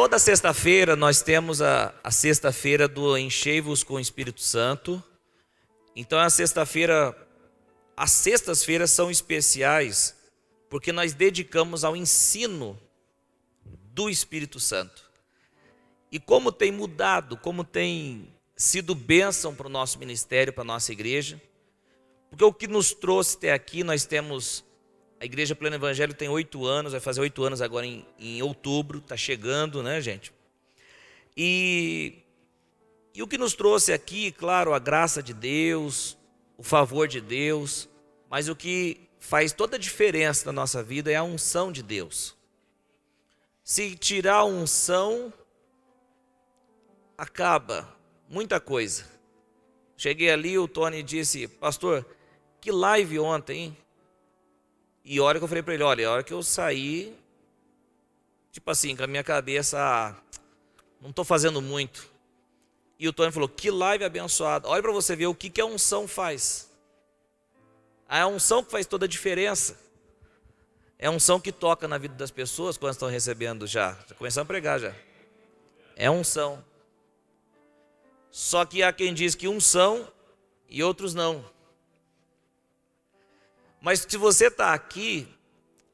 toda sexta-feira nós temos a sexta-feira do Enchei-vos com o Espírito Santo. Então as sextas-feiras são especiais porque nós dedicamos ao ensino do Espírito Santo. E como tem mudado, como tem sido bênção para o nosso ministério, para a nossa igreja. Porque o que nos trouxe até aqui, nós temos... A Igreja Pleno Evangelho tem 8 anos, vai fazer 8 anos agora em outubro, está chegando, né, gente? E o que nos trouxe aqui, claro, a graça de Deus, o favor de Deus, mas o que faz toda a diferença na nossa vida é a unção de Deus. Se tirar a unção, acaba muita coisa. Cheguei ali, o Tony disse, pastor, que live ontem, hein? E a hora que eu falei para ele, olha, a hora que eu saí, tipo assim, com a minha cabeça, não estou fazendo muito. E o Tony falou, que live abençoada. Olha para você ver o que a unção faz. É a unção que faz toda a diferença. É a unção que toca na vida das pessoas quando estão recebendo já. Já começamos a pregar já. É a unção. Só que há quem diz que uns são e outros não. Mas se você está aqui,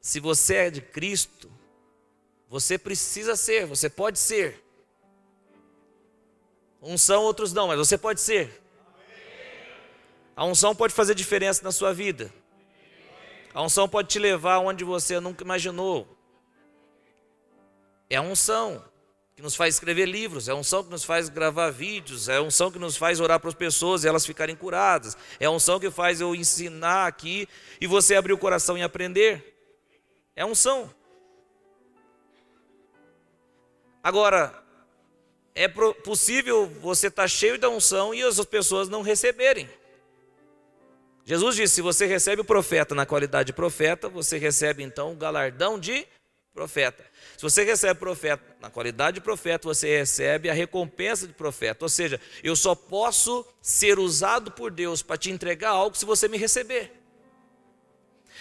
se você é de Cristo, você precisa ser, você pode ser. Uns são, outros não, mas você pode ser. A unção pode fazer diferença na sua vida. A unção pode te levar onde você nunca imaginou. É a unção que nos faz escrever livros, é a unção que nos faz gravar vídeos, é a unção que nos faz orar para as pessoas e elas ficarem curadas, é a unção que faz eu ensinar aqui e você abrir o coração e aprender. É a unção. Agora, é possível você estar cheio da unção e as pessoas não receberem. Jesus disse, se você recebe o profeta na qualidade de profeta, você recebe então o galardão de profeta. Se você recebe profeta na qualidade de profeta, você recebe a recompensa de profeta. Ou seja, eu só posso ser usado por Deus para te entregar algo se você me receber.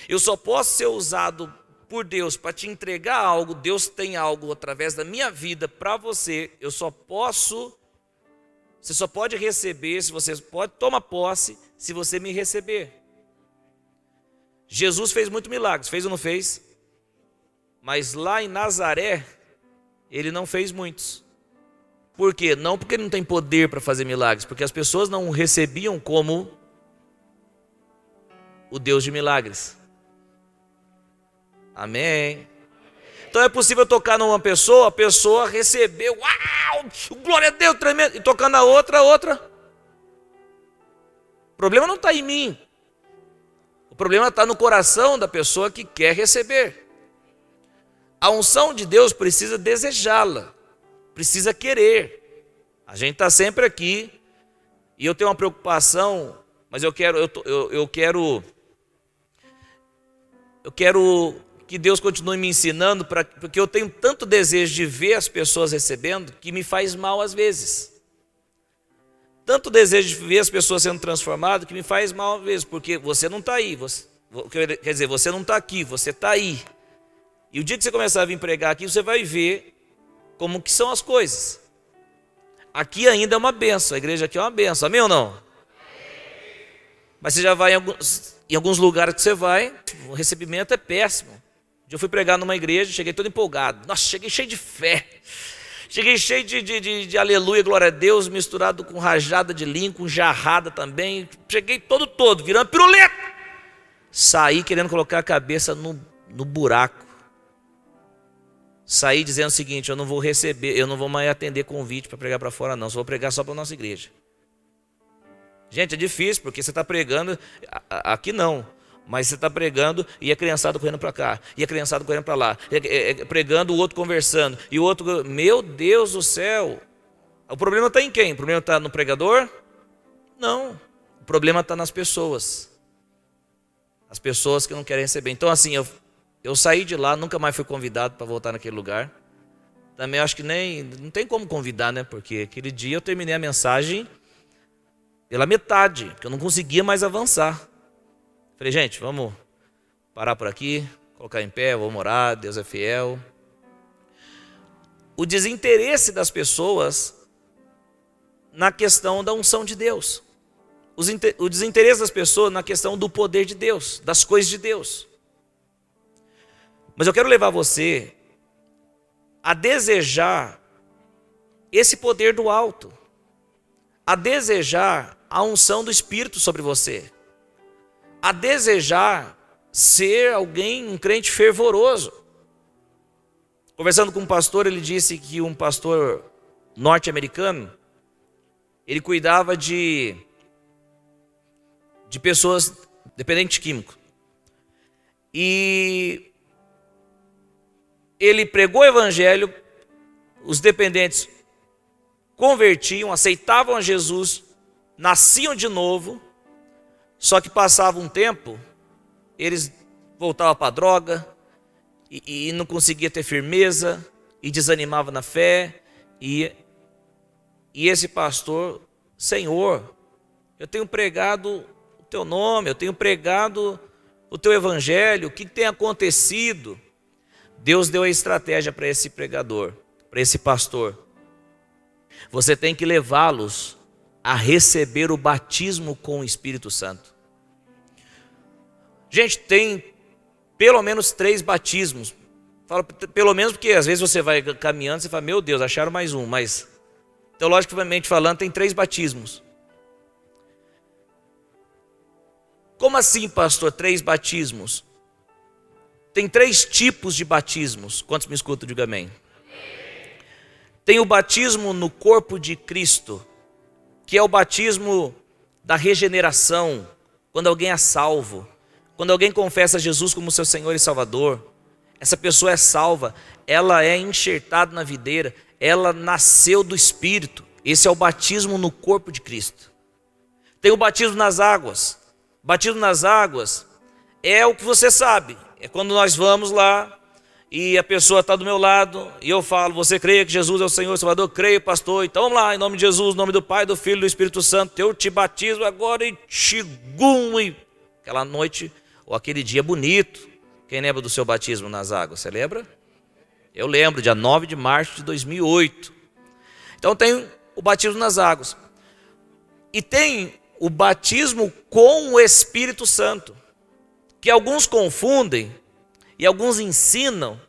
Eu só posso ser usado por Deus para te entregar algo. Deus tem algo através da minha vida para você. Você só pode receber, se você pode tomar posse, se você me receber. Jesus fez muitos milagres, fez ou não fez? Mas lá em Nazaré, ele não fez muitos. Por quê? Não porque ele não tem poder para fazer milagres, porque as pessoas não o recebiam como o Deus de milagres. Amém. Então é possível tocar numa pessoa, a pessoa recebeu, uau, glória a Deus, tremendo, e tocando a outra. O problema não está em mim. O problema está no coração da pessoa que quer receber. A unção de Deus precisa desejá-la, precisa querer. A gente está sempre aqui e eu tenho uma preocupação, mas eu quero que Deus continue me ensinando, porque eu tenho tanto desejo de ver as pessoas recebendo que me faz mal às vezes. Tanto desejo de ver as pessoas sendo transformadas que me faz mal às vezes, porque você não está aí, quer dizer, você não está aqui, você está aí. E o dia que você começar a vir pregar aqui, você vai ver como que são as coisas. Aqui ainda é uma benção, a igreja aqui é uma benção, amém ou não? Mas você já vai em alguns lugares que você vai, o recebimento é péssimo. Um dia eu fui pregar numa igreja, cheguei todo empolgado. Nossa, cheguei cheio de fé. Cheguei cheio de aleluia, glória a Deus, misturado com rajada de linho, com jarrada também. Cheguei todo, virando piruleta. Saí querendo colocar a cabeça no buraco. Saí dizendo o seguinte, eu não vou receber, eu não vou mais atender convite para pregar para fora não, só vou pregar só para a nossa igreja. Gente, é difícil, porque você está pregando, aqui não, mas você está pregando e a criançada correndo para cá, e a criançada correndo para lá, pregando, o outro conversando, e o outro, meu Deus do céu, o problema está em quem? O problema está no pregador? Não, o problema está nas pessoas, as pessoas que não querem receber. Então assim, eu saí de lá, nunca mais fui convidado para voltar naquele lugar. Também acho que não tem como convidar, né? Porque aquele dia eu terminei a mensagem pela metade, porque eu não conseguia mais avançar. Falei, gente, vamos parar por aqui, colocar em pé, vamos orar, Deus é fiel. o desinteresse das pessoas na questão da unção de Deus. O desinteresse das pessoas na questão do poder de Deus, das coisas de Deus. Mas eu quero levar você a desejar esse poder do alto, a desejar a unção do Espírito sobre você, a desejar ser alguém, um crente fervoroso. Conversando com um pastor, ele disse que um pastor norte-americano, ele cuidava de pessoas dependentes de químico. E ele pregou o evangelho, os dependentes convertiam, aceitavam a Jesus, nasciam de novo, só que passava um tempo, eles voltavam para a droga, e não conseguia ter firmeza, e desanimava na fé, e esse pastor, Senhor, eu tenho pregado o teu nome, eu tenho pregado o teu evangelho, o que tem acontecido? Deus deu a estratégia para esse pregador, para esse pastor. Você tem que levá-los a receber o batismo com o Espírito Santo. Gente, tem pelo menos 3 batismos. Falo pelo menos porque às vezes você vai caminhando e você fala, meu Deus, acharam mais um. Mas, teologicamente falando, tem 3 batismos. Como assim, pastor, 3 batismos? Tem 3 tipos de batismos. Quantos me escutam, diga amém. Tem o batismo no corpo de Cristo, que é o batismo da regeneração, quando alguém é salvo. Quando alguém confessa Jesus como seu Senhor e Salvador, essa pessoa é salva, ela é enxertada na videira, ela nasceu do Espírito. Esse é o batismo no corpo de Cristo. Tem o batismo nas águas. O batismo nas águas é o que você sabe. É quando nós vamos lá e a pessoa está do meu lado e eu falo, você crê que Jesus é o Senhor e Salvador? Creio, pastor. Então vamos lá, em nome de Jesus, em nome do Pai, do Filho e do Espírito Santo, eu te batizo agora e Xigum. E aquela noite ou aquele dia bonito. Quem lembra do seu batismo nas águas? Você lembra? Eu lembro, dia 9 de março de 2008. Então tem o batismo nas águas. E tem o batismo com o Espírito Santo, que alguns confundem e alguns ensinam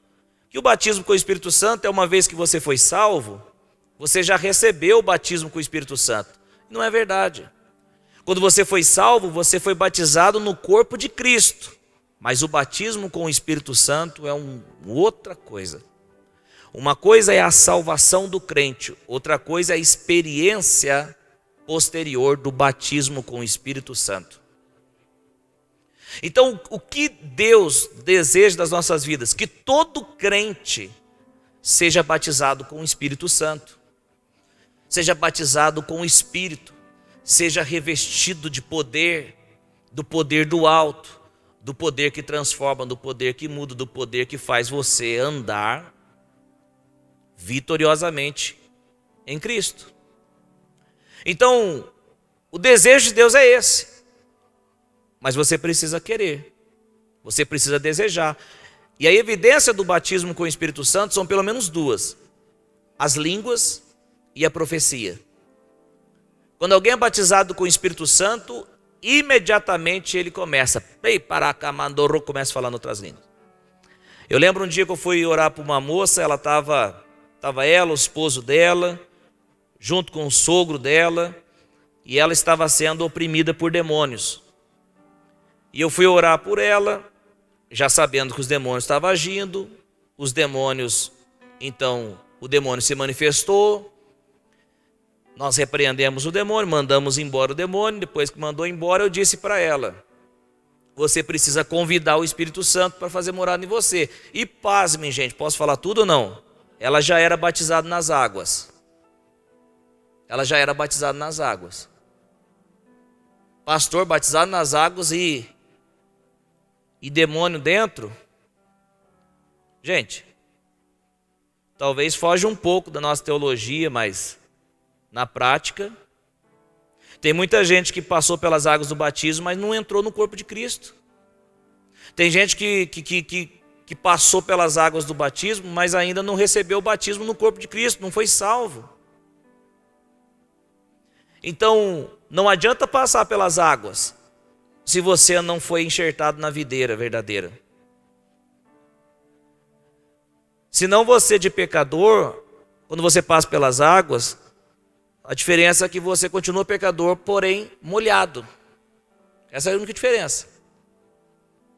que o batismo com o Espírito Santo é uma vez que você foi salvo, você já recebeu o batismo com o Espírito Santo. Não é verdade. Quando você foi salvo, você foi batizado no corpo de Cristo. Mas o batismo com o Espírito Santo é outra coisa. Uma coisa é a salvação do crente, outra coisa é a experiência posterior do batismo com o Espírito Santo. Então, o que Deus deseja das nossas vidas? Que todo crente seja batizado com o Espírito Santo, seja batizado com o Espírito, seja revestido de poder, do poder do alto, do poder que transforma, do poder que muda, do poder que faz você andar vitoriosamente em Cristo. Então, o desejo de Deus é esse. Mas você precisa querer, você precisa desejar. E a evidência do batismo com o Espírito Santo são pelo menos 2. As línguas e a profecia. Quando alguém é batizado com o Espírito Santo, imediatamente ele começa a falar em outras línguas. Eu lembro um dia que eu fui orar para uma moça, ela estava ela, o esposo dela, junto com o sogro dela, e ela estava sendo oprimida por demônios. E eu fui orar por ela, já sabendo que os demônios estavam agindo, então o demônio se manifestou, nós repreendemos o demônio, mandamos embora o demônio. Depois que mandou embora, eu disse para ela, você precisa convidar o Espírito Santo para fazer morada em você. E pasmem, gente, posso falar tudo ou não? Ela já era batizada nas águas. Pastor batizado nas águas e demônio dentro. Gente, talvez foge um pouco da nossa teologia, mas na prática, tem muita gente que passou pelas águas do batismo, mas não entrou no corpo de Cristo. Tem gente que que passou pelas águas do batismo, mas ainda não recebeu o batismo no corpo de Cristo, não foi salvo. Então, não adianta passar pelas águas se você não foi enxertado na videira verdadeira. Senão você de pecador, quando você passa pelas águas, a diferença é que você continua pecador, porém molhado. Essa é a única diferença.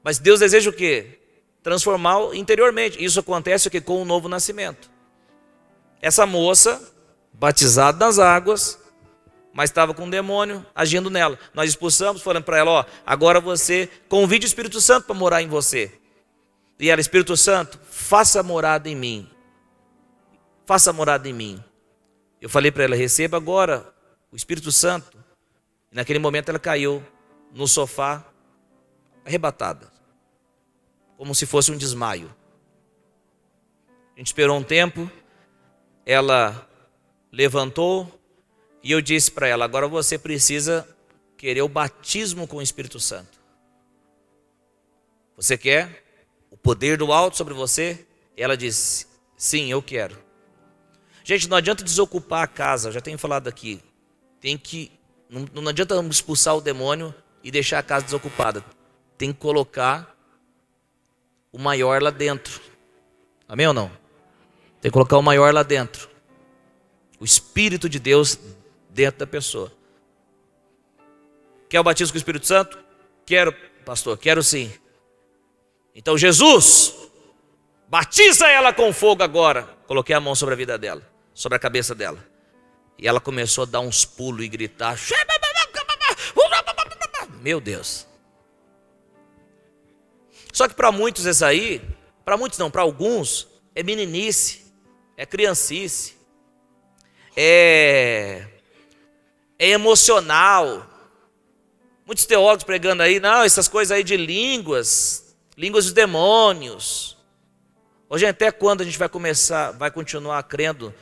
Mas Deus deseja o quê? Transformar interiormente. Isso acontece o quê? Com o novo nascimento. Essa moça, batizada nas águas, mas estava com um demônio agindo nela. Nós expulsamos, falando para ela, ó, agora você convide o Espírito Santo para morar em você. E ela, Espírito Santo, faça morada em mim. Faça morada em mim. Eu falei para ela, receba agora o Espírito Santo. E naquele momento ela caiu no sofá, arrebatada. Como se fosse um desmaio. A gente esperou um tempo, ela levantou e eu disse para ela, agora você precisa querer o batismo com o Espírito Santo. Você quer o poder do alto sobre você? E ela disse, sim, eu quero. Gente, não adianta desocupar a casa, eu já tenho falado aqui. Não adianta expulsar o demônio e deixar a casa desocupada. Tem que colocar o maior lá dentro. Amém ou não? Tem que colocar o maior lá dentro. O Espírito de Deus dentro da pessoa. Quer o batismo com o Espírito Santo? Quero, pastor, quero sim. Então Jesus, batiza ela com fogo agora. Coloquei a mão sobre a vida dela, sobre a cabeça dela. E ela começou a dar uns pulos e gritar. Meu Deus. Só que para muitos isso aí, para muitos não, para alguns, é meninice, é criancice, é emocional. Muitos teólogos pregando aí, não, essas coisas aí de línguas dos demônios. Hoje até quando a gente vai continuar crendo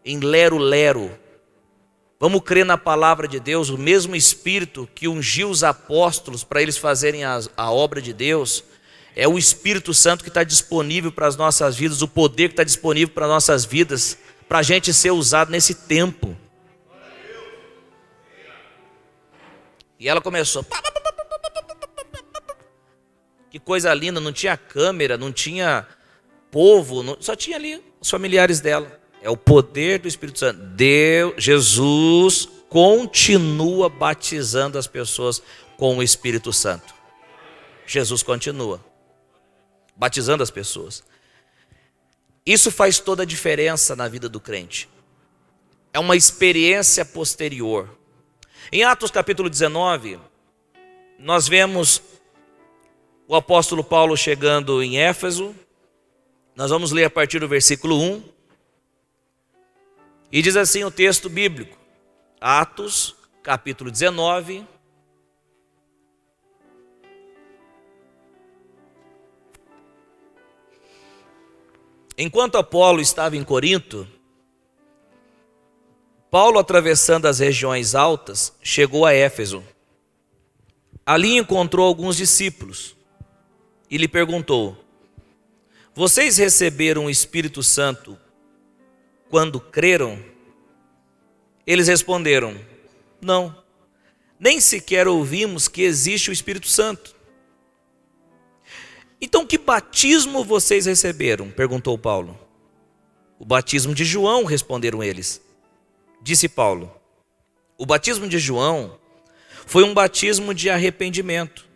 em lero-lero? Vamos crer na palavra de Deus, o mesmo Espírito que ungiu os apóstolos para eles fazerem a obra de Deus, é o Espírito Santo que está disponível para as nossas vidas, o poder que está disponível para as nossas vidas, para a gente ser usado nesse tempo. E ela começou. Que coisa linda, não tinha câmera, não tinha povo, só tinha ali os familiares dela. É o poder do Espírito Santo. Jesus continua batizando as pessoas com o Espírito Santo. Jesus continua batizando as pessoas. Isso faz toda a diferença na vida do crente. É uma experiência posterior. Em Atos capítulo 19, nós vemos o apóstolo Paulo chegando em Éfeso. Nós vamos ler a partir do versículo 1. E diz assim o texto bíblico, Atos, capítulo 19. Enquanto Apolo estava em Corinto, Paulo, atravessando as regiões altas, chegou a Éfeso. Ali encontrou alguns discípulos e lhe perguntou, vocês receberam o Espírito Santo quando creram? Eles responderam, não, nem sequer ouvimos que existe o Espírito Santo. Então que batismo vocês receberam? Perguntou Paulo. O batismo de João, responderam eles. Disse Paulo, o batismo de João foi um batismo de arrependimento.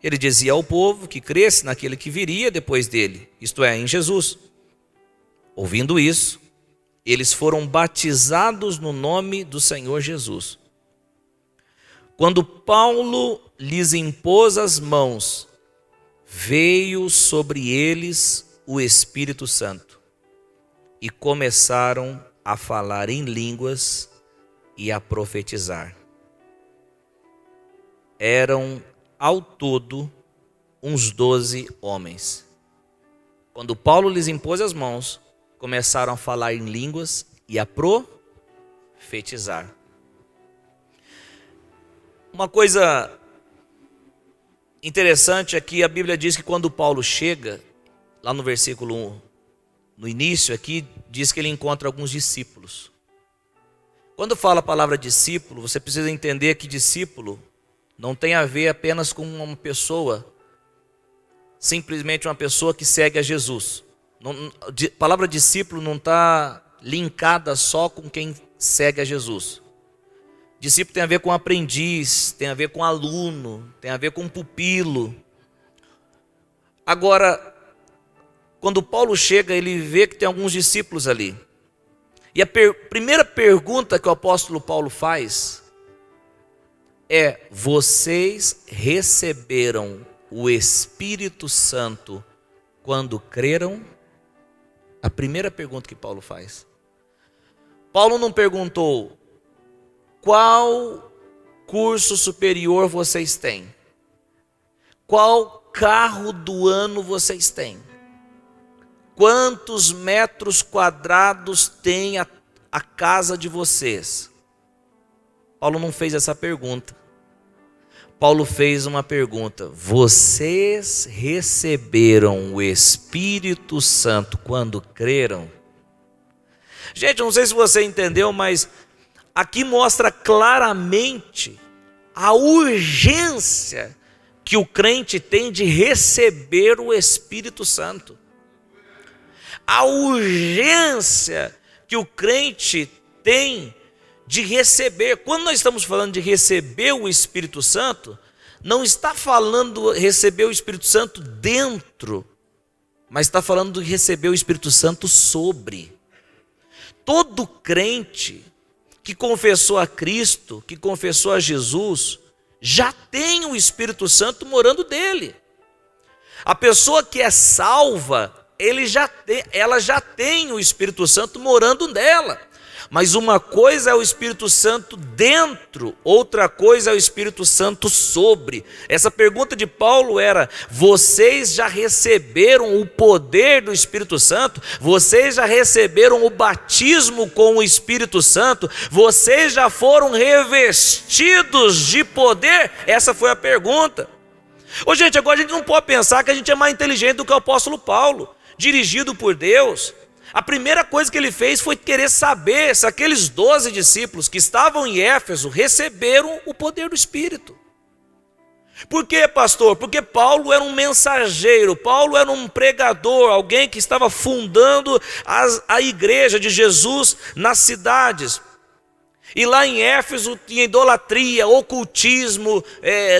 Ele dizia ao povo que cresce naquele que viria depois dele, isto é, em Jesus. Ouvindo isso, eles foram batizados no nome do Senhor Jesus. Quando Paulo lhes impôs as mãos, veio sobre eles o Espírito Santo e começaram a falar em línguas e a profetizar. Eram ao todo uns 12 homens. Quando Paulo lhes impôs as mãos, começaram a falar em línguas e a profetizar. Uma coisa interessante é que a Bíblia diz que quando Paulo chega, lá no versículo 1, no início aqui, diz que ele encontra alguns discípulos. Quando fala a palavra discípulo, você precisa entender que discípulo não tem a ver apenas com uma pessoa, simplesmente uma pessoa que segue a Jesus. A palavra discípulo não está linkada só com quem segue a Jesus. Discípulo tem a ver com aprendiz, tem a ver com aluno, tem a ver com pupilo. Agora, quando Paulo chega, ele vê que tem alguns discípulos ali. E a primeira pergunta que o apóstolo Paulo faz é: vocês receberam o Espírito Santo quando creram? A primeira pergunta que Paulo faz. Paulo não perguntou qual curso superior vocês têm, qual carro do ano vocês têm, quantos metros quadrados tem a casa de vocês. Paulo não fez essa pergunta. Paulo fez uma pergunta: vocês receberam o Espírito Santo quando creram? Gente, não sei se você entendeu, mas aqui mostra claramente a urgência que o crente tem de receber o Espírito Santo. A urgência que o crente tem de receber. Quando nós estamos falando de receber o Espírito Santo, não está falando receber o Espírito Santo dentro, mas está falando de receber o Espírito Santo sobre. Todo crente que confessou a Cristo, que confessou a Jesus, já tem o Espírito Santo morando dele. A pessoa que é salva, ela já tem o Espírito Santo morando nela. Mas uma coisa é o Espírito Santo dentro, outra coisa é o Espírito Santo sobre. Essa pergunta de Paulo era: vocês já receberam o poder do Espírito Santo? Vocês já receberam o batismo com o Espírito Santo? Vocês já foram revestidos de poder? Essa foi a pergunta. Ô gente, agora a gente não pode pensar que a gente é mais inteligente do que o apóstolo Paulo, dirigido por Deus. A primeira coisa que ele fez foi querer saber se aqueles 12 discípulos que estavam em Éfeso receberam o poder do Espírito. Por quê, pastor? Porque Paulo era um mensageiro, Paulo era um pregador, alguém que estava fundando a igreja de Jesus nas cidades. E lá em Éfeso tinha idolatria, ocultismo,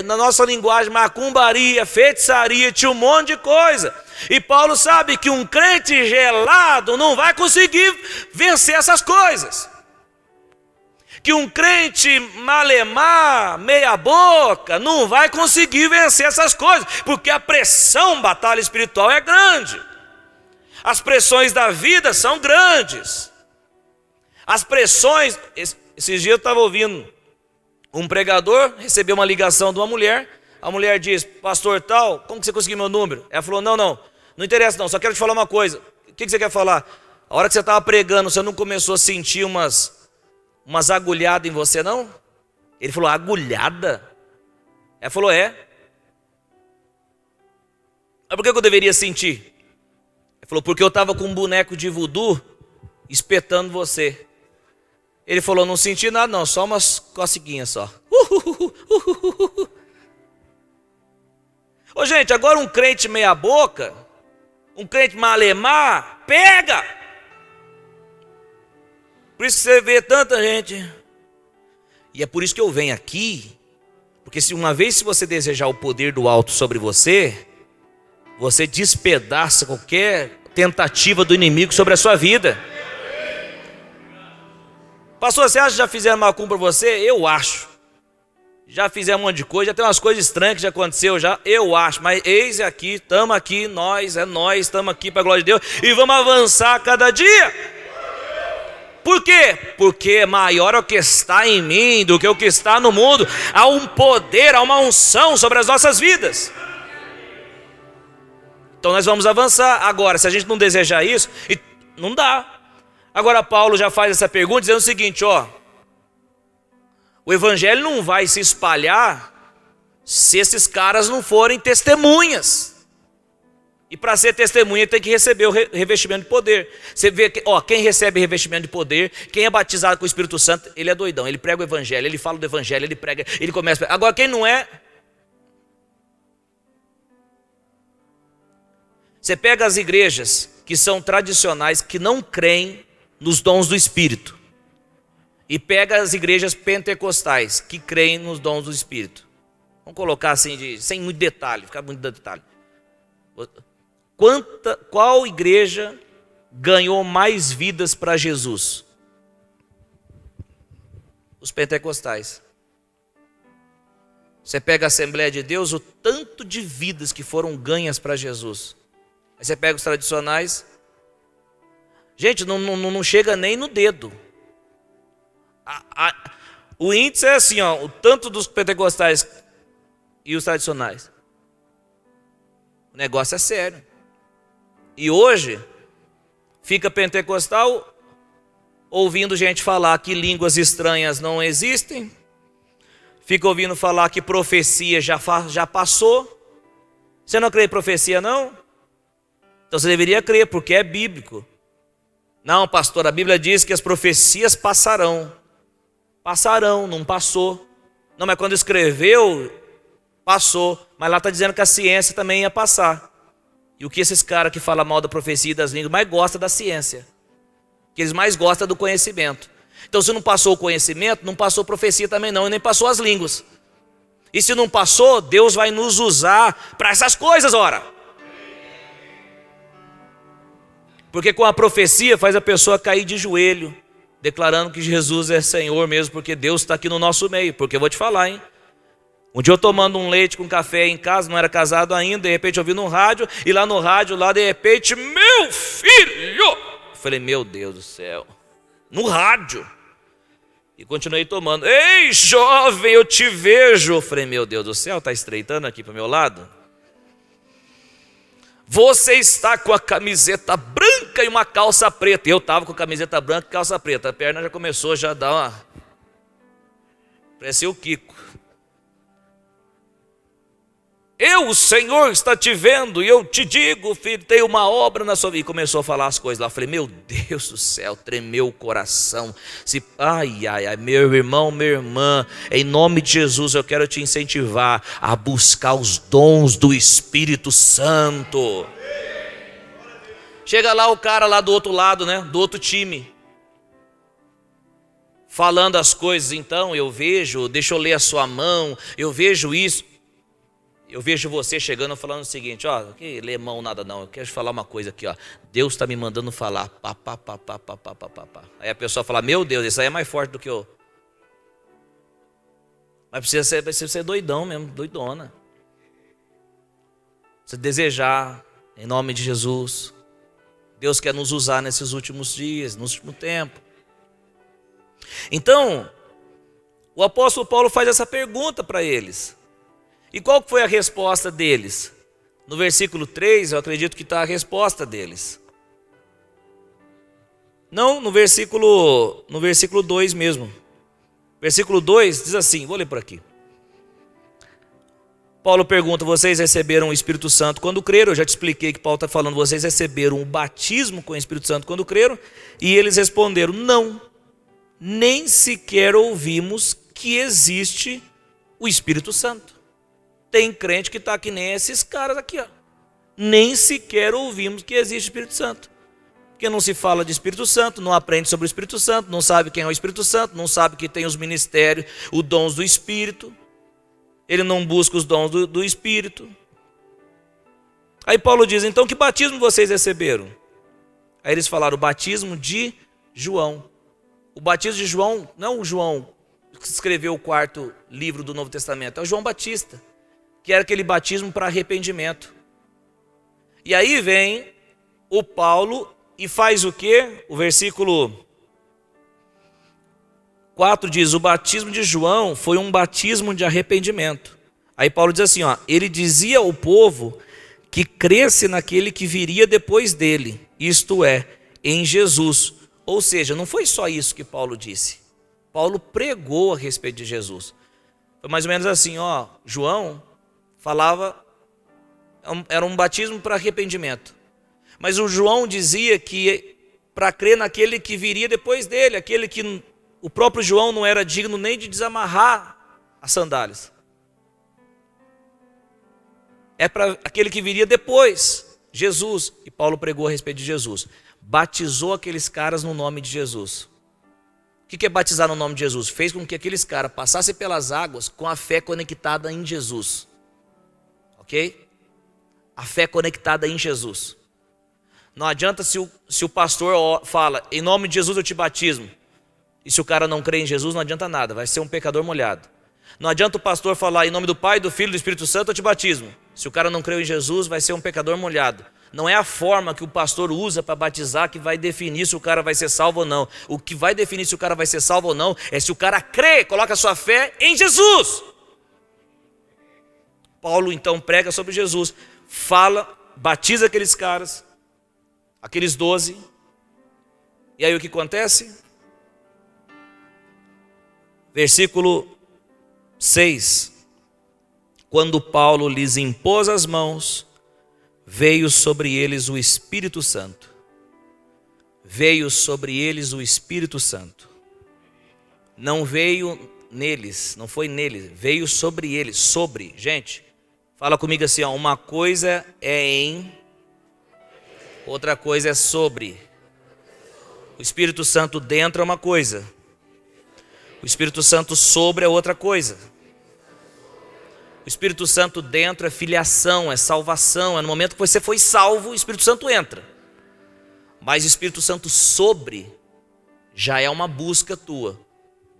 na nossa linguagem, macumbaria, feitiçaria, tinha um monte de coisa. E Paulo sabe que um crente gelado não vai conseguir vencer essas coisas. Que um crente malemar, meia boca, não vai conseguir vencer essas coisas. Porque a pressão, batalha espiritual é grande. As pressões da vida são grandes. As pressões... Esses dias eu estava ouvindo um pregador, recebeu uma ligação de uma mulher. A mulher diz: pastor tal, como que você conseguiu meu número? Ela falou: não interessa não, só quero te falar uma coisa. O que você quer falar? A hora que você estava pregando, você não começou a sentir umas agulhadas em você, não? Ele falou: agulhada? Ela falou: é. Mas por que eu deveria sentir? Ele falou: porque eu estava com um boneco de voodoo espetando você. Ele falou: não senti nada não, só umas coceguinhas só. Ô gente, agora um crente meia boca, um crente malemar, pega! Por isso que você vê tanta gente. E é por isso que eu venho aqui, porque se você desejar o poder do alto sobre você, você despedaça qualquer tentativa do inimigo sobre a sua vida. Pastor, você acha que já fizeram macumba para você? Eu acho. Já fizeram um monte de coisa, já tem umas coisas estranhas que já aconteceu, eu acho. Mas eis aqui, estamos aqui, nós, estamos aqui para a glória de Deus. E vamos avançar a cada dia. Por quê? Porque maior é o que está em mim do que o que está no mundo. Há um poder, há uma unção sobre as nossas vidas. Então nós vamos avançar. Agora, se a gente não desejar isso, não dá. Agora Paulo já faz essa pergunta dizendo o seguinte, o evangelho não vai se espalhar se esses caras não forem testemunhas. E para ser testemunha tem que receber o revestimento de poder. Você vê que, quem recebe revestimento de poder, quem é batizado com o Espírito Santo, ele é doidão, ele prega o evangelho, ele fala do evangelho, ele prega, ele começa. Agora quem não é, você pega as igrejas que são tradicionais, que não creem nos dons do Espírito, e pega as igrejas pentecostais, que creem nos dons do Espírito. Vamos colocar assim, sem muito detalhe, ficar muito detalhe. Qual igreja ganhou mais vidas para Jesus? Os pentecostais. Você pega a Assembleia de Deus, o tanto de vidas que foram ganhas para Jesus. Aí você pega os tradicionais. Gente, não chega nem no dedo. O índice é assim, o tanto dos pentecostais e os tradicionais. O negócio é sério. E hoje, fica pentecostal ouvindo gente falar que línguas estranhas não existem, fica ouvindo falar que profecia já passou. Você não crê em profecia, não? Então você deveria crer, porque é bíblico. Não, pastor, a Bíblia diz que as profecias passarão. Passarão, não passou. Não, mas quando escreveu, passou. Mas lá está dizendo que a ciência também ia passar. E o que esses caras que falam mal da profecia e das línguas mais gostam da ciência? Que eles mais gostam do conhecimento. Então se não passou o conhecimento, não passou profecia também não, e nem passou as línguas. E se não passou, Deus vai nos usar para essas coisas, ora. Porque com a profecia faz a pessoa cair de joelho, declarando que Jesus é Senhor mesmo, porque Deus está aqui no nosso meio. Porque eu vou te falar, hein? Um dia eu tomando um leite com café em casa, não era casado ainda, de repente eu ouvi no rádio, e lá no rádio, de repente, meu filho! Eu falei, meu Deus do céu, no rádio. E continuei tomando. Ei, jovem, eu te vejo. Eu falei, meu Deus do céu, está estreitando aqui para o meu lado? Você está com a camiseta branca e uma calça preta. Eu estava com a camiseta branca e calça preta. A perna já começou a dar uma... Parecia o Kiko. O Senhor está te vendo, e eu te digo, filho, tem uma obra na sua vida. E começou a falar as coisas lá. Eu falei, meu Deus do céu, tremeu o coração. Ai, meu irmão, minha irmã, em nome de Jesus eu quero te incentivar a buscar os dons do Espírito Santo. Chega lá o cara lá do outro lado, né, do outro time, falando as coisas. Então eu vejo, deixa eu ler a sua mão, eu vejo isso. Eu vejo você chegando falando o seguinte, que lê mão nada não, eu quero te falar uma coisa aqui, Deus está me mandando falar, pá. Aí a pessoa fala, meu Deus, isso aí é mais forte do que eu. Mas precisa ser doidão mesmo, doidona. Você desejar, em nome de Jesus. Deus quer nos usar nesses últimos dias, no último tempo. Então, o apóstolo Paulo faz essa pergunta para eles. E qual foi a resposta deles? No versículo 3, eu acredito que está a resposta deles. Não, no versículo 2 mesmo. Versículo 2 diz assim, vou ler por aqui. Paulo pergunta, vocês receberam o Espírito Santo quando creram? Eu já te expliquei que Paulo está falando, vocês receberam o batismo com o Espírito Santo quando creram? E eles responderam, não, nem sequer ouvimos que existe o Espírito Santo. Tem crente que está que nem esses caras aqui, nem sequer ouvimos que existe o Espírito Santo. Porque não se fala de Espírito Santo, não aprende sobre o Espírito Santo, não sabe quem é o Espírito Santo, não sabe que tem os ministérios, os dons do Espírito. Ele não busca os dons do Espírito. Aí Paulo diz, então que batismo vocês receberam? Aí eles falaram, o batismo de João. O batismo de João, não o João que escreveu o 4º livro do Novo Testamento, é o João Batista, que era aquele batismo para arrependimento. E aí vem o Paulo e faz o quê? O versículo 4 diz, o batismo de João foi um batismo de arrependimento. Aí Paulo diz assim, ele dizia ao povo que cresce naquele que viria depois dele, isto é, em Jesus. Ou seja, não foi só isso que Paulo disse. Paulo pregou a respeito de Jesus. Foi mais ou menos assim, João falava Era um batismo para arrependimento. Mas o João dizia que para crer naquele que viria depois dele, aquele que o próprio João não era digno nem de desamarrar as sandálias. É para aquele que viria depois, Jesus. E Paulo pregou a respeito de Jesus. Batizou aqueles caras no nome de Jesus. O que é batizar no nome de Jesus? Fez com que aqueles caras passassem pelas águas com a fé conectada em Jesus. Ok? A fé conectada em Jesus. Não adianta se o pastor fala, em nome de Jesus eu te batismo. E se o cara não crê em Jesus, não adianta nada, vai ser um pecador molhado. Não adianta o pastor falar, em nome do Pai, do Filho e do Espírito Santo eu te batismo. Se o cara não creu em Jesus, vai ser um pecador molhado. Não é a forma que o pastor usa para batizar que vai definir se o cara vai ser salvo ou não. O que vai definir se o cara vai ser salvo ou não é se o cara crê, coloca a sua fé em Jesus. Paulo então prega sobre Jesus, fala, batiza aqueles caras, aqueles 12. E aí o que acontece? Versículo 6. Quando Paulo lhes impôs as mãos, veio sobre eles o Espírito Santo. Veio sobre eles o Espírito Santo. Não veio neles, não foi neles, veio sobre eles, sobre. Gente, fala comigo assim, ó, uma coisa é em, outra coisa é sobre. O Espírito Santo dentro é uma coisa. O Espírito Santo sobre é outra coisa. O Espírito Santo dentro é filiação, é salvação. É no momento que você foi salvo, o Espírito Santo entra. Mas o Espírito Santo sobre já é uma busca tua,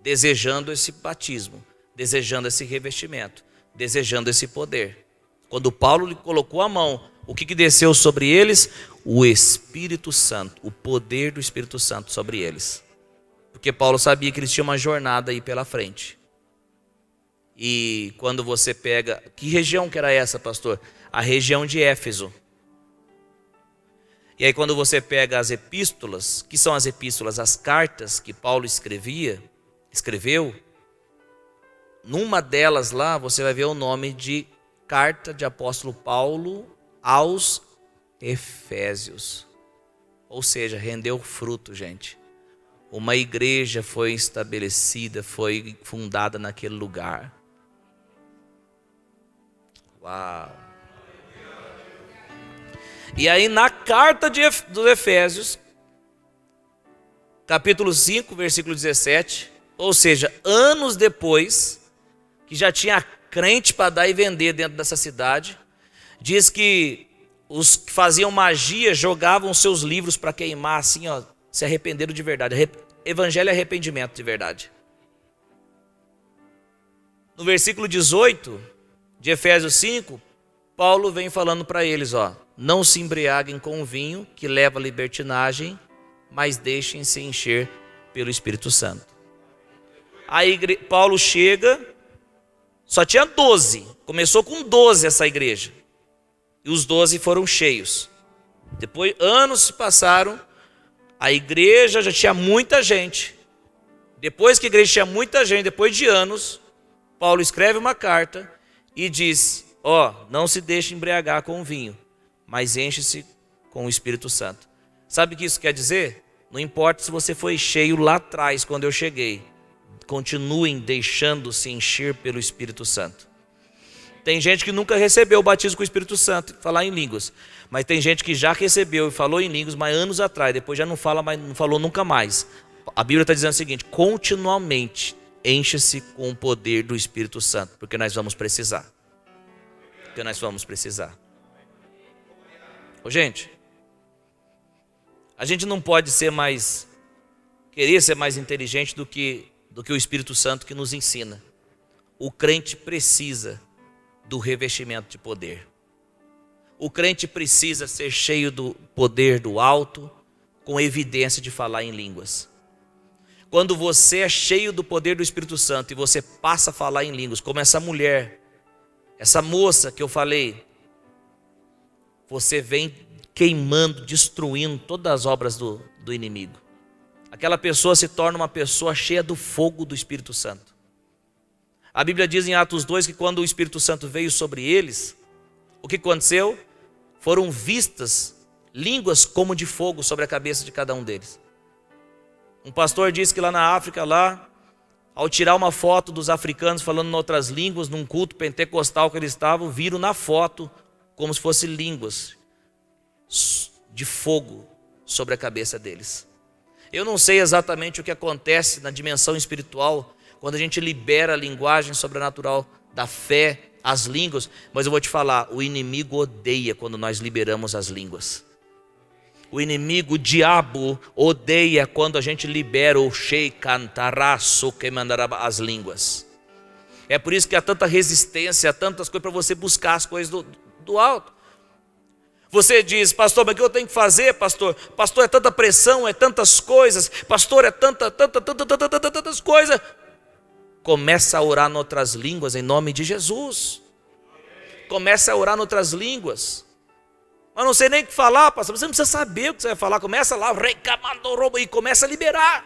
desejando esse batismo, desejando esse revestimento, desejando esse poder. Quando Paulo lhe colocou a mão, o que desceu sobre eles? O Espírito Santo, o poder do Espírito Santo sobre eles. Porque Paulo sabia que eles tinham uma jornada aí pela frente. E quando você pega... Que região que era essa, pastor? A região de Éfeso. E aí quando você pega as epístolas, que são as epístolas? As cartas que Paulo escreveu, numa delas lá você vai ver o nome de Carta de Apóstolo Paulo aos Efésios. Ou seja, rendeu fruto, gente. Uma igreja foi estabelecida, foi fundada naquele lugar. Uau! E aí na carta dos Efésios, capítulo 5, versículo 17, ou seja, anos depois, que já tinha crente para dar e vender dentro dessa cidade, diz que os que faziam magia jogavam seus livros para queimar, assim, ó, se arrependeram de verdade. Evangelho é arrependimento de verdade. No versículo 18 de Efésios 5, Paulo vem falando para eles, ó, não se embriaguem com o vinho que leva à libertinagem, mas deixem-se encher pelo Espírito Santo. Aí Paulo chega, só tinha 12, começou com 12 essa igreja, e os 12 foram cheios. Depois, anos se passaram, a igreja já tinha muita gente. Depois que a igreja tinha muita gente, depois de anos, Paulo escreve uma carta e diz, ó, não se deixe embriagar com o vinho, mas enche-se com o Espírito Santo. Sabe o que isso quer dizer? Não importa se você foi cheio lá atrás, quando eu cheguei. Continuem deixando-se encher pelo Espírito Santo. Tem gente que nunca recebeu o batismo com o Espírito Santo, falar em línguas. Mas tem gente que já recebeu e falou em línguas, mas anos atrás, depois já não fala mais, não falou nunca mais. A Bíblia está dizendo o seguinte, continuamente encha-se com o poder do Espírito Santo, porque nós vamos precisar. Porque nós vamos precisar. Ô, gente, a gente não pode querer ser mais inteligente do que o Espírito Santo que nos ensina. O crente precisa do revestimento de poder. O crente precisa ser cheio do poder do alto, com evidência de falar em línguas. Quando você é cheio do poder do Espírito Santo e você passa a falar em línguas, como essa mulher, essa moça que eu falei, você vem queimando, destruindo todas as obras do inimigo. Aquela pessoa se torna uma pessoa cheia do fogo do Espírito Santo. A Bíblia diz em Atos 2 que quando o Espírito Santo veio sobre eles, O que aconteceu? Foram vistas línguas como de fogo sobre a cabeça de cada um deles. Um pastor disse que lá na África, ao tirar uma foto dos africanos falando em outras línguas, num culto pentecostal que eles estavam, viram na foto como se fossem línguas de fogo sobre a cabeça deles. Eu não sei exatamente o que acontece na dimensão espiritual quando a gente libera a linguagem sobrenatural da fé, as línguas, mas eu vou te falar, o inimigo odeia quando nós liberamos as línguas. O inimigo, o diabo, odeia quando a gente libera o sheikantaraço que mandará as línguas. É por isso que há tanta resistência, há tantas coisas para você buscar as coisas do alto. Você diz, pastor, mas o que eu tenho que fazer, pastor? Pastor, é tanta pressão, é tantas coisas. Pastor, é tantas coisas. Começa a orar em outras línguas em nome de Jesus. Começa a orar em outras línguas. Mas não sei nem o que falar, pastor. Você não precisa saber o que você vai falar. Começa lá, e começa a liberar.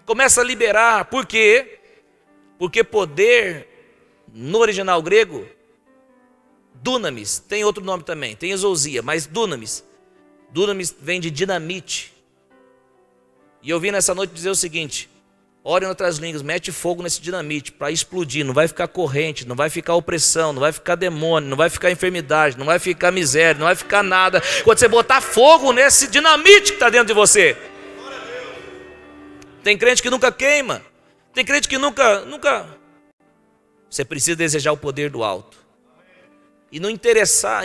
Começa a liberar. Por quê? Porque poder, no original grego, dunamis, tem outro nome também, tem exousia, mas dunamis. Dunamis vem de dinamite. E eu vim nessa noite dizer o seguinte: ore em outras línguas, mete fogo nesse dinamite para explodir, não vai ficar corrente, não vai ficar opressão, não vai ficar demônio, não vai ficar enfermidade, não vai ficar miséria, não vai ficar nada. Quando você botar fogo nesse dinamite que está dentro de você. Tem crente que nunca queima, tem crente que nunca. Você precisa desejar o poder do alto. E não interessa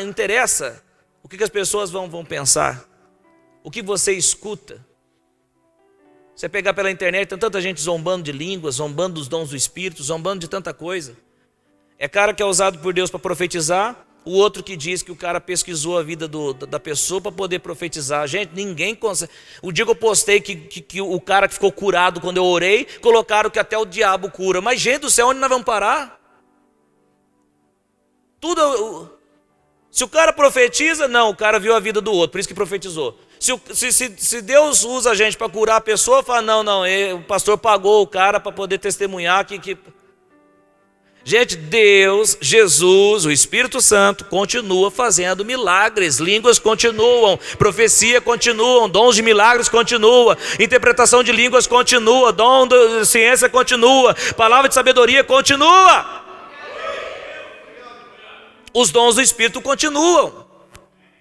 o que as pessoas vão pensar, o que você escuta. Você pegar pela internet, tem tanta gente zombando de línguas, zombando dos dons do Espírito, zombando de tanta coisa. É cara que é usado por Deus para profetizar, o outro que diz que o cara pesquisou a vida da pessoa para poder profetizar. Gente, ninguém consegue. O dia que eu postei que o cara que ficou curado quando eu orei, colocaram que até o diabo cura. Mas gente do céu, onde nós vamos parar? Se o cara profetiza, não, o cara viu a vida do outro, por isso que profetizou. Se Deus usa a gente para curar a pessoa, fala, não, o pastor pagou o cara para poder testemunhar que... Gente, Deus, Jesus, o Espírito Santo continua fazendo milagres, línguas continuam, profecia continua, dons de milagres continua, interpretação de línguas continua, dom de ciência continua, palavra de sabedoria continua. Os dons do Espírito continuam,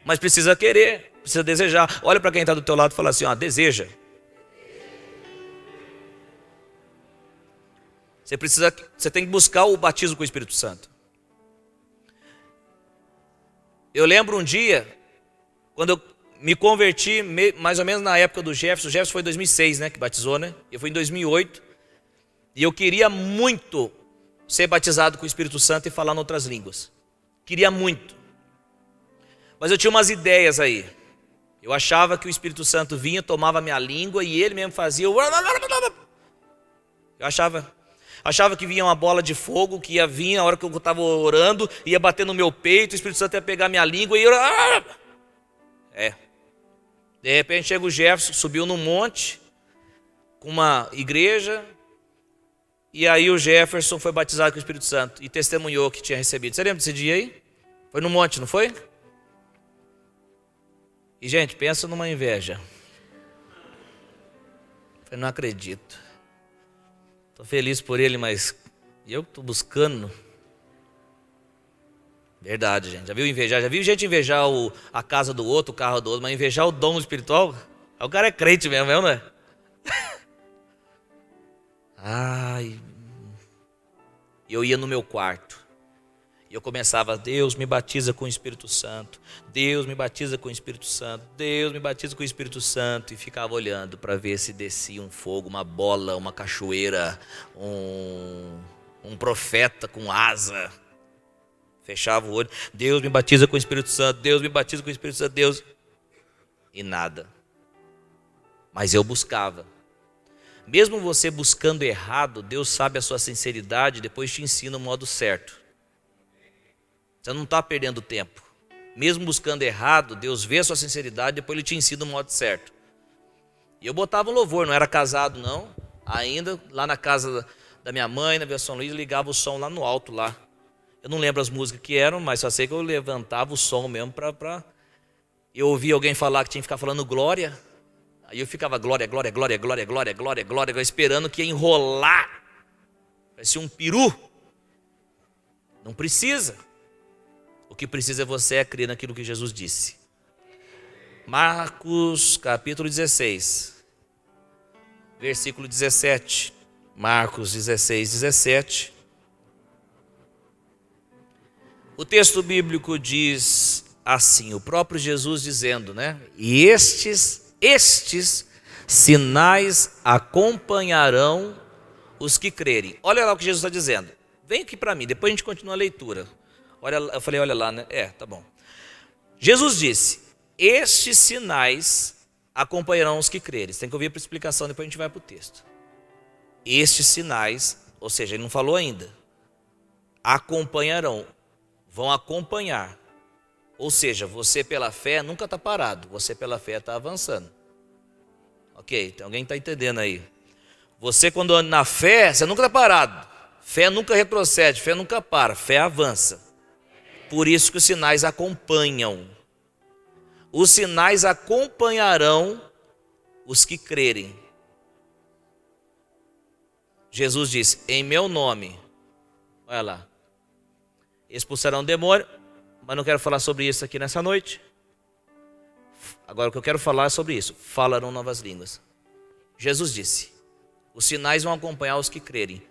mas precisa querer, precisa desejar. Olha para quem está do teu lado e fala assim, deseja. Você tem que buscar o batismo com o Espírito Santo. Eu lembro um dia, quando eu me converti, mais ou menos na época do Jefferson. O Jefferson foi em 2006, né, que batizou, né? Eu fui em 2008, e eu queria muito ser batizado com o Espírito Santo e falar em outras línguas. Queria muito. Mas eu tinha umas ideias aí. Eu achava que o Espírito Santo vinha, tomava a minha língua e ele mesmo fazia. Eu achava que vinha uma bola de fogo que ia vir na hora que eu estava orando, ia bater no meu peito, o Espírito Santo ia pegar minha língua e eu... De repente chega o Jefferson, subiu num monte, com uma igreja, e aí o Jefferson foi batizado com o Espírito Santo e testemunhou que tinha recebido. Você lembra desse dia aí? Foi no monte, não foi? E gente, pensa numa inveja. Eu não acredito. Estou feliz por ele, mas eu estou buscando. Verdade, gente. Já viu invejar? Já viu gente invejar a casa do outro, o carro do outro, mas invejar o dom espiritual? O cara é crente mesmo, não é? Ai. Eu ia no meu quarto. E eu começava, Deus me batiza com o Espírito Santo. Deus me batiza com o Espírito Santo. Deus me batiza com o Espírito Santo. E ficava olhando para ver se descia um fogo, uma bola, uma cachoeira, um profeta com asa. Fechava o olho. Deus me batiza com o Espírito Santo. Deus me batiza com o Espírito Santo. Deus. E nada. Mas eu buscava. Mesmo você buscando errado, Deus sabe a sua sinceridade, depois te ensina o modo certo. Você não está perdendo tempo. Mesmo buscando errado, Deus vê a sua sinceridade, depois Ele te ensina o modo certo. E eu botava um louvor, não era casado não. Ainda lá na casa da minha mãe, na Vila São Luís, ligava o som lá no alto lá. Eu não lembro as músicas que eram, mas só sei que eu levantava o som mesmo para... Eu ouvia alguém falar que tinha que ficar falando glória. Aí eu ficava glória, glória, glória, glória, glória, glória, glória, esperando que ia enrolar. Parecia um peru. Não precisa. O que precisa é você crer naquilo que Jesus disse. Marcos capítulo 16, versículo 17. Marcos 16, 17. O texto bíblico diz assim, o próprio Jesus dizendo, né? E estes sinais acompanharão os que crerem. Olha lá o que Jesus está dizendo. Vem aqui para mim, depois a gente continua a leitura. Olha, eu falei, olha lá, né? Tá bom. Jesus disse, estes sinais acompanharão os que crerem. Você tem que ouvir a explicação, depois a gente vai para o texto. Estes sinais, ou seja, ele não falou ainda, acompanharão, vão acompanhar. Ou seja, você pela fé nunca está parado, você pela fé está avançando. Ok, então alguém está entendendo aí. Você quando anda na fé, você nunca está parado. Fé nunca retrocede, fé nunca para, fé avança. Por isso que os sinais acompanham. Os sinais acompanharão os que crerem. Jesus disse, em meu nome, olha lá, expulsarão demônio, mas não quero falar sobre isso aqui nessa noite. Agora o que eu quero falar é sobre isso, falarão novas línguas. Jesus disse, os sinais vão acompanhar os que crerem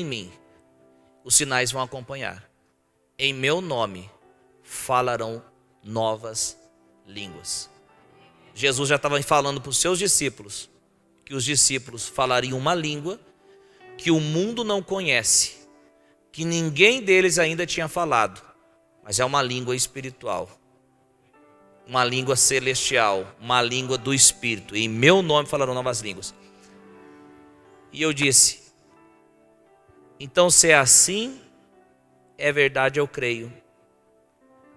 em mim, os sinais vão acompanhar. Em meu nome falarão novas línguas. Jesus já estava falando para os seus discípulos, que os discípulos falariam uma língua que o mundo não conhece, que ninguém deles ainda tinha falado, mas é uma língua espiritual, uma língua celestial, uma língua do Espírito. Em meu nome falarão novas línguas. E eu disse, então se é assim, é verdade, eu creio.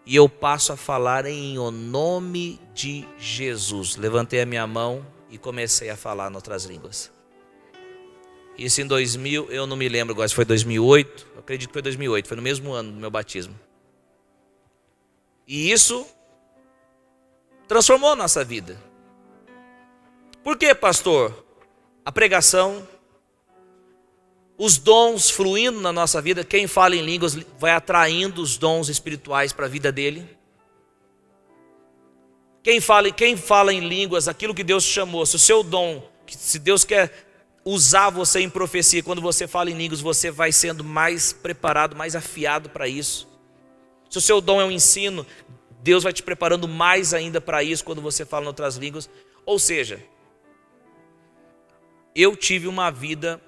E eu passo a falar em o nome de Jesus. Levantei a minha mão e comecei a falar em outras línguas. Isso em 2000, eu não me lembro agora se foi 2008, eu acredito que foi 2008, foi no mesmo ano do meu batismo. E isso transformou a nossa vida. Por quê, pastor? A pregação, os dons fluindo na nossa vida, quem fala em línguas vai atraindo os dons espirituais para a vida dele. Quem fala em línguas, aquilo que Deus chamou, se o seu dom, se Deus quer usar você em profecia, quando você fala em línguas, você vai sendo mais preparado, mais afiado para isso. Se o seu dom é um ensino, Deus vai te preparando mais ainda para isso quando você fala em outras línguas. Ou seja, eu tive uma vida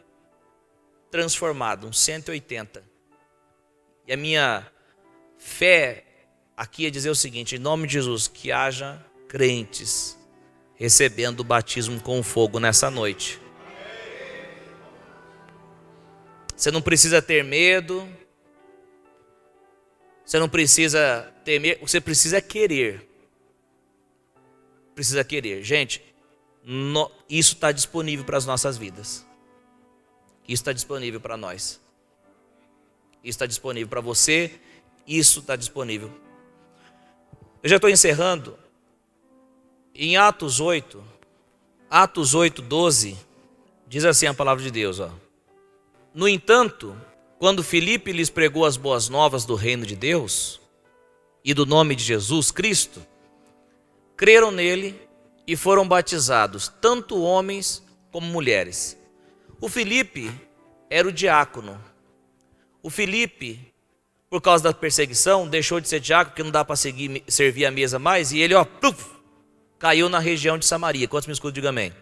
transformada, um 180. E a minha fé aqui é dizer o seguinte, em nome de Jesus, que haja crentes recebendo o batismo com fogo nessa noite. Você não precisa ter medo. Você não precisa temer, você precisa querer. Precisa querer. Gente, isso está disponível para as nossas vidas. Isso está disponível para nós. Isso está disponível para você. Isso está disponível. Eu já estou encerrando. Em Atos 8, 12, diz assim a palavra de Deus, ó. No entanto, quando Filipe lhes pregou as boas novas do reino de Deus e do nome de Jesus Cristo, creram nele e foram batizados, tanto homens como mulheres. O Filipe era o diácono. O Filipe, por causa da perseguição, deixou de ser diácono, porque não dá para servir a mesa mais, e ele, caiu na região de Samaria. Quantos me escutam, diga amém.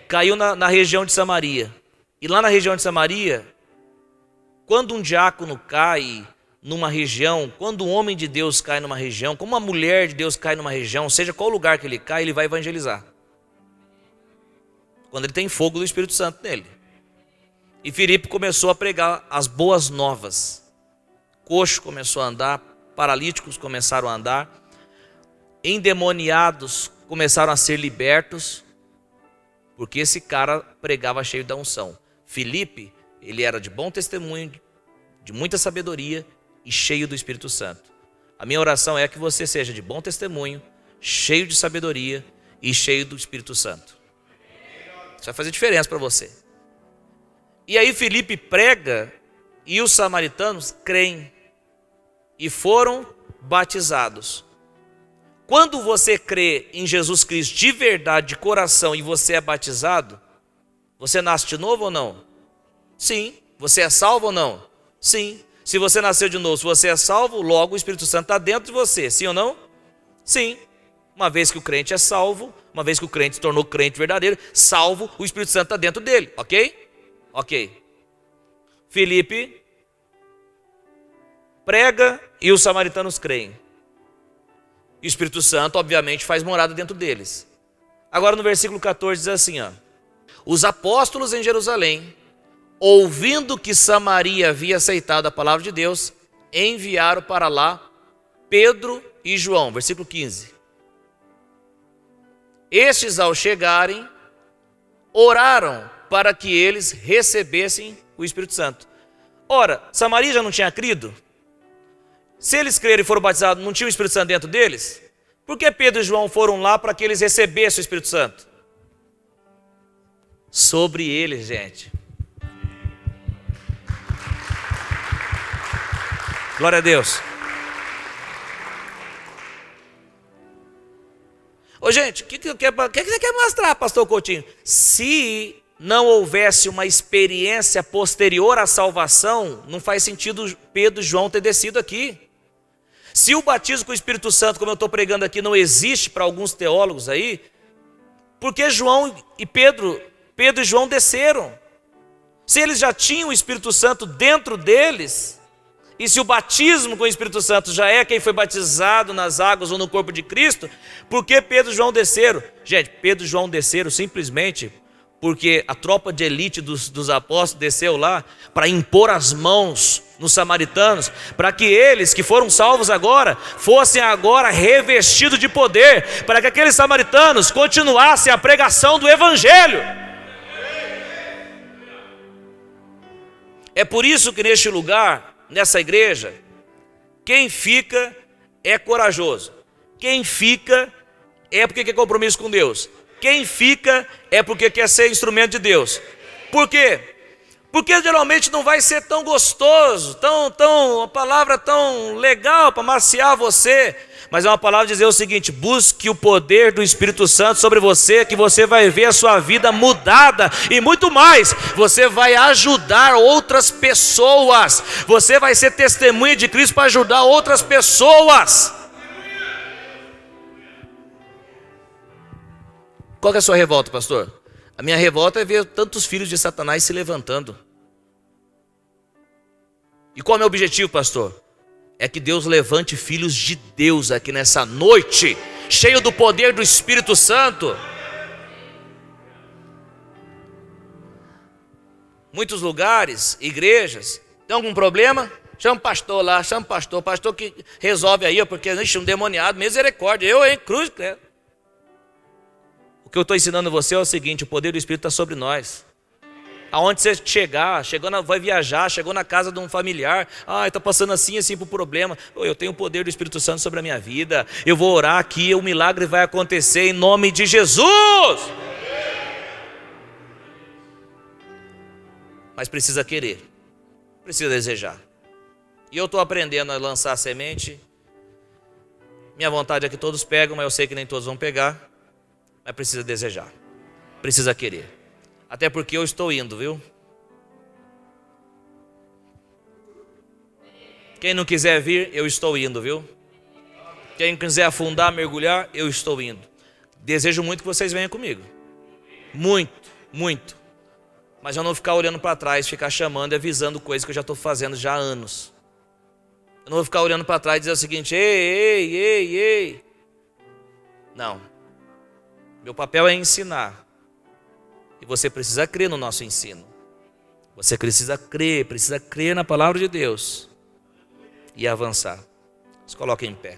Caiu na região de Samaria. E lá na região de Samaria, quando um diácono cai numa região, quando um homem de Deus cai numa região, como uma mulher de Deus cai numa região, seja qual lugar que ele cai, ele vai evangelizar. Quando ele tem fogo do Espírito Santo nele. E Filipe começou a pregar as boas novas. Coxo começou a andar, paralíticos começaram a andar, endemoniados começaram a ser libertos, porque esse cara pregava cheio da unção. Filipe, ele era de bom testemunho, de muita sabedoria e cheio do Espírito Santo. A minha oração é que você seja de bom testemunho, cheio de sabedoria e cheio do Espírito Santo. Isso vai fazer diferença para você. E aí Filipe prega e os samaritanos creem e foram batizados. Quando você crê em Jesus Cristo de verdade, de coração, e você é batizado, você nasce de novo ou não? Sim. Você é salvo ou não? Sim. Se você nasceu de novo, se você é salvo, logo o Espírito Santo está dentro de você, sim ou não? Sim. Uma vez que o crente é salvo, uma vez que o crente se tornou crente verdadeiro, salvo, o Espírito Santo está dentro dele, ok? Ok. Filipe prega e os samaritanos creem. E o Espírito Santo, obviamente, faz morada dentro deles. Agora no versículo 14 diz assim, ó: os apóstolos em Jerusalém, ouvindo que Samaria havia aceitado a palavra de Deus, enviaram para lá Pedro e João. Versículo 15. Estes, ao chegarem, oraram para que eles recebessem o Espírito Santo. Ora, Samaria já não tinha crido? Se eles creram e foram batizados, não tinha o Espírito Santo dentro deles? Por que Pedro e João foram lá para que eles recebessem o Espírito Santo? Sobre eles, gente. Glória a Deus. Ô gente, o que você quer mostrar, pastor Coutinho? Se não houvesse uma experiência posterior à salvação, não faz sentido Pedro e João ter descido aqui. Se o batismo com o Espírito Santo, como eu estou pregando aqui, não existe para alguns teólogos aí, por que Pedro e João desceram? Se eles já tinham o Espírito Santo dentro deles, e se o batismo com o Espírito Santo já é quem foi batizado nas águas ou no corpo de Cristo, por que Pedro e João desceram? Gente, Pedro e João desceram simplesmente porque a tropa de elite dos apóstolos desceu lá para impor as mãos nos samaritanos, para que eles que foram salvos agora, fossem agora revestidos de poder, para que aqueles samaritanos continuassem a pregação do Evangelho. É por isso que neste lugar, nessa igreja, quem fica é corajoso. Quem fica é porque quer compromisso com Deus. Quem fica é porque quer ser instrumento de Deus. Por quê? Porque geralmente não vai ser tão gostoso, uma palavra tão legal para maciar você, mas é uma palavra de dizer o seguinte: busque o poder do Espírito Santo sobre você, que você vai ver a sua vida mudada, e muito mais, você vai ajudar outras pessoas, você vai ser testemunha de Cristo para ajudar outras pessoas. Qual que é a sua revolta, pastor? A minha revolta é ver tantos filhos de Satanás se levantando. E qual é o meu objetivo, pastor? É que Deus levante filhos de Deus aqui nessa noite, cheio do poder do Espírito Santo. Muitos lugares, igrejas, tem algum problema? Chama o pastor lá, chama o pastor que resolve aí, porque existe um demoniado, misericórdia, cruz, credo. O que eu estou ensinando a você é o seguinte: o poder do Espírito está sobre nós. Aonde você chegar, vai viajar, chegou na casa de um familiar, está passando assim por problema. Eu tenho o poder do Espírito Santo sobre a minha vida, eu vou orar aqui, o milagre vai acontecer em nome de Jesus. Mas precisa querer, precisa desejar. E eu estou aprendendo a lançar a semente. Minha vontade é que todos pegam, mas eu sei que nem todos vão pegar. Mas precisa desejar, precisa querer. Até porque eu estou indo, viu? Quem não quiser vir, eu estou indo, viu? Quem quiser afundar, mergulhar, eu estou indo. Desejo muito que vocês venham comigo. Muito, muito. Mas eu não ficar olhando para trás, ficar chamando e avisando coisas que eu já estou fazendo já há anos. Eu não vou ficar olhando para trás e dizer o seguinte: ei. Não. Meu papel é ensinar. E você precisa crer no nosso ensino. Você precisa crer na palavra de Deus. E avançar. Se coloque em pé.